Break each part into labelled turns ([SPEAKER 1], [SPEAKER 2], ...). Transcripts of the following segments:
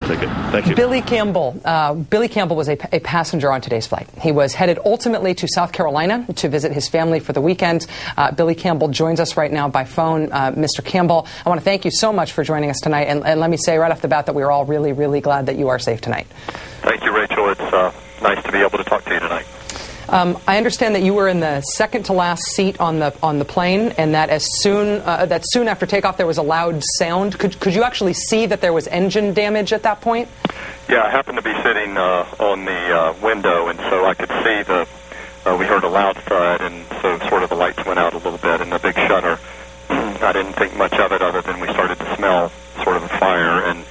[SPEAKER 1] ticket. Thank you.
[SPEAKER 2] Billy Campbell. Billy Campbell was a passenger on today's flight. He was headed ultimately to South Carolina to visit his family for the weekend. Billy Campbell joins us right now by phone. Mr. Campbell, I want to thank you so much for joining us tonight. And let me say right off the bat that we are all really, really glad that you are safe tonight.
[SPEAKER 3] Thank you, Rachel. It's nice to be able to talk to you tonight.
[SPEAKER 2] I understand that you were in the second to last seat on the plane, and that soon after takeoff there was a loud sound. Could you actually see that there was engine damage at that point?
[SPEAKER 3] Yeah, I happened to be sitting on the window, and so I could see we heard a loud thud, and so sort of the lights went out a little bit, and the big shudder. I didn't think much of it other than we started to smell sort of a fire, and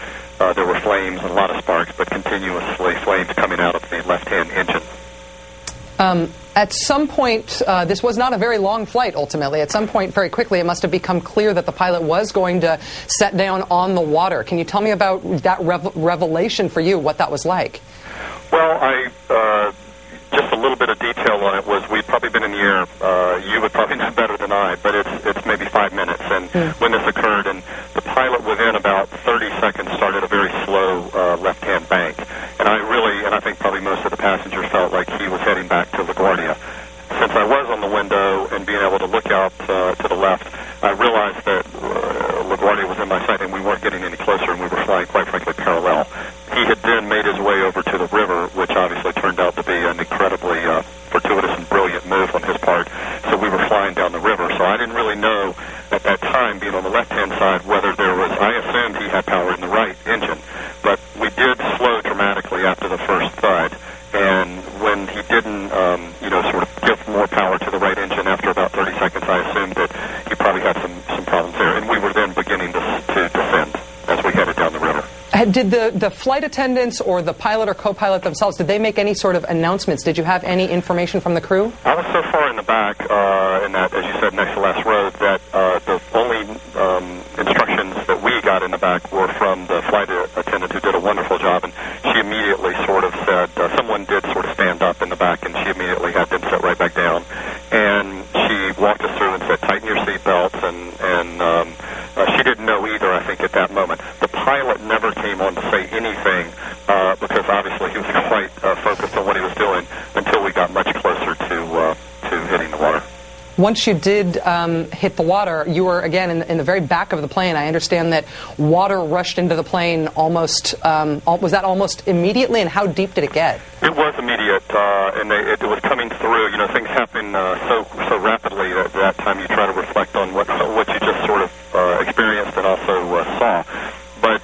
[SPEAKER 3] there were flames and a lot of sparks, but continuously flames coming out of the left-hand engine.
[SPEAKER 2] At some point, this was not a very long flight, ultimately. At some point, very quickly, it must have become clear that the pilot was going to set down on the water. Can you tell me about that revelation for you, what that was like?
[SPEAKER 3] Well, just a little bit of detail on it was we'd probably been in the air, you would probably know better than I, but it's maybe 5 minutes. And when this occurred, and the pilot within about 30 seconds started a very slow left-hand bank. And I think probably most of the passengers felt like he was heading back to LaGuardia. Since I was on the window and being able to look out to the left, I realized that LaGuardia was in my sight and we weren't getting any closer, and we were flying, quite frankly, parallel. He had then made his way over to the river, which obviously turned out to be an incredibly fortuitous and brilliant move on his part. So we were flying down the river. So I didn't really know at that time, being on the left-hand side, whether there was, I assumed he had power in the right engine. But we did slow dramatically after the first thud. And when he didn't, sort of give more power to the right engine after about 30 seconds, I assumed that he probably had some problems there. And we were then beginning to descend as we headed down the river.
[SPEAKER 2] Did the flight attendants or the pilot or co-pilot themselves, did they make any sort of announcements? Did you have any information from the crew?
[SPEAKER 3] I was so far in the back, in that, as you said, next to last row, that the only instructions that we got in the back were from the flight attendant, who did a wonderful job, and she immediately sort of said, someone did sort of stand up in the back, and she immediately had them sit right back down. And she walked us through and said, tighten your seatbelts, and she didn't know either, I think, at that moment. The pilot never came on to say anything, because obviously he was quite focused on what he was doing until we got much closer to hitting the water.
[SPEAKER 2] Once you did hit the water, you were, again, in the very back of the plane. I understand that water rushed into the plane almost, was that almost immediately, and how deep did it get?
[SPEAKER 3] It was immediate, and it was coming through. You know, things happen so rapidly that at that time you try to reflect on what you just sort of experienced and also saw. But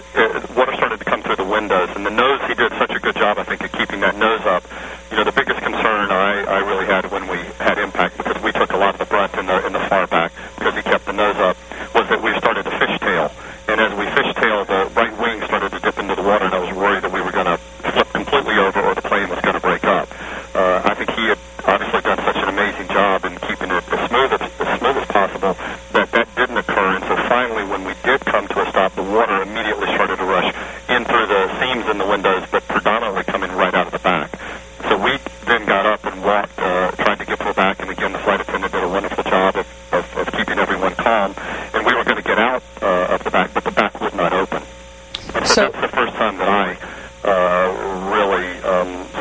[SPEAKER 3] water started to come through the windows, and the nose, he did such a good job, I think, of keeping that nose up. You know, the biggest concern I really had when we had impact, because we took a lot of the brunt in the far back, because he kept the nose up, was that we started to fishtail. And as we fishtailed, the right wing started to dip into the water, and I was worried that we were going to flip completely over or the plane was going to break up. I think he had obviously done such an amazing job in keeping it as smooth as possible that didn't occur. And so finally, when we did come to a stop, the water immediately started to rush in through the seams in the windows, but predominantly coming right out of the back. So we then got up and walked, tried to get pulled back, and again, the flight attendant did a wonderful job of keeping everyone calm. And we were going to get out of the back, but the back would not open. And so that's the first time that I really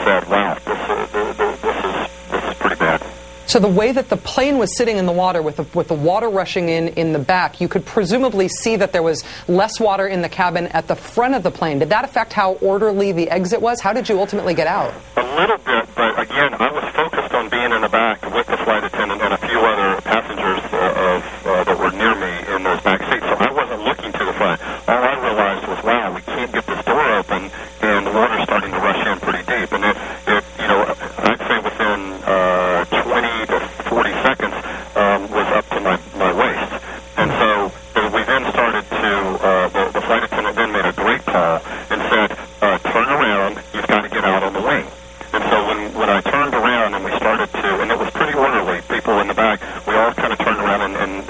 [SPEAKER 3] said, wow, this is pretty bad.
[SPEAKER 2] So the way that the plane was sitting in the water with the water rushing in the back, you could presumably see that there was less water in the cabin at the front of the plane. Did that affect how orderly the exit was? How did you ultimately get out?
[SPEAKER 3] A little bit, but again, I was focused on being in the back with the flight attendant and a few other passengers that were near me in those back seats. So I wasn't looking to the front. All I realized was, wow, we can't get this door open, and the water's starting to rush in pretty deep. And I'd say within 20 to 40 seconds was up to my waist. And so we then started to, the flight attendant then made a great call and said, turn around, you've got to get out on the wing. And so when I turned around and we started to, and it was pretty orderly, people in the back, we all kind of turned around and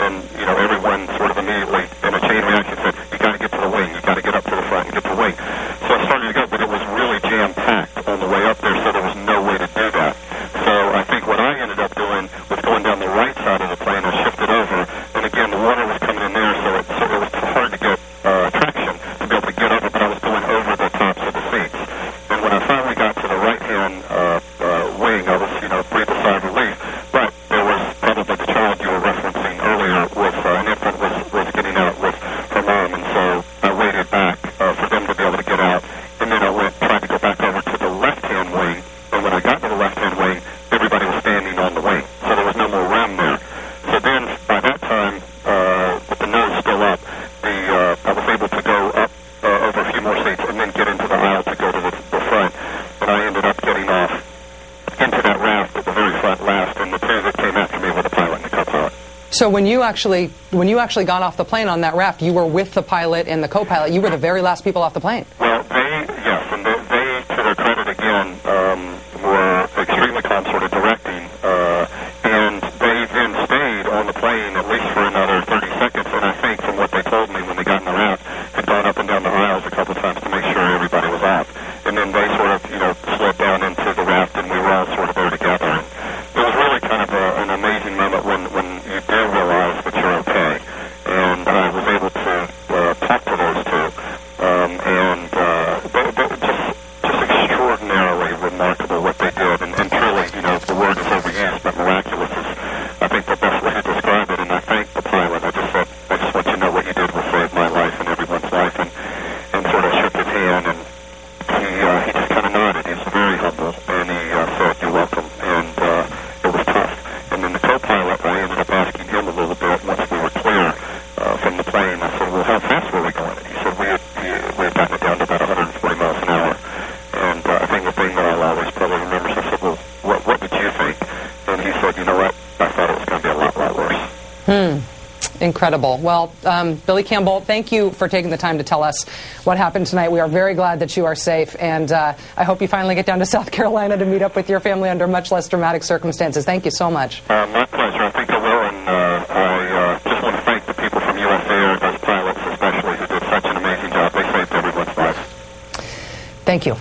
[SPEAKER 3] everyone sort of immediately in a chain reaction said, you got to get to the wing, you got to get up to the front and get to the wing. So I started to go, but it was really jam-packed on the way up there, so there was no way to do that. So I think what I ended up doing was going down the right side of the plane and shifted over, and again, the water was coming in there, so it was hard to get traction to be able to get over, but I was going over the top
[SPEAKER 2] So when you actually got off the plane on that raft, you were with the pilot and the co-pilot. You were the very last people off the plane.
[SPEAKER 3] Well, yes, and they, to their credit again, were extremely calm, sort of directing, and they then stayed on the plane at least for another 30 seconds, and I think from what they told me when they got in the raft, had gone up and down the aisles a couple of times to make sure everybody was off. And then they sort of, slid down into the raft, and we were all sort of there together. And it was really kind of an amazing moment when you do realize that you're okay. And I was able to talk to those two, and just extraordinarily remarkable what they did. And truly, the word is overused, but miraculous is, I think, the best way to describe it. And I thank the pilot. I just said, I just want you to know what you did will save my life and everyone's life, and sort of shook his hand, and he just kind of nodded. He was very humble, and he said, "You're welcome." And it was tough. And then the co-pilot, I ended up asking him a little bit once we were clear from the plane. I said, "Well, how fast were we going?" And he said, we had gotten it down to about 140 miles an hour. And I think the thing that I'll always probably remember is I said, "Well, what did you think?" And he said, "You know what? I thought it was going to be a lot worse."
[SPEAKER 2] Incredible. Well, Billy Campbell, thank you for taking the time to tell us what happened tonight. We are very glad that you are safe, and I hope you finally get down to South Carolina to meet up with your family under much less dramatic circumstances. Thank you so much.
[SPEAKER 3] My pleasure. I think I will, and I just want to thank the people from US Air, those pilots especially, who did such an amazing job. They saved everyone's life.
[SPEAKER 2] Thank you.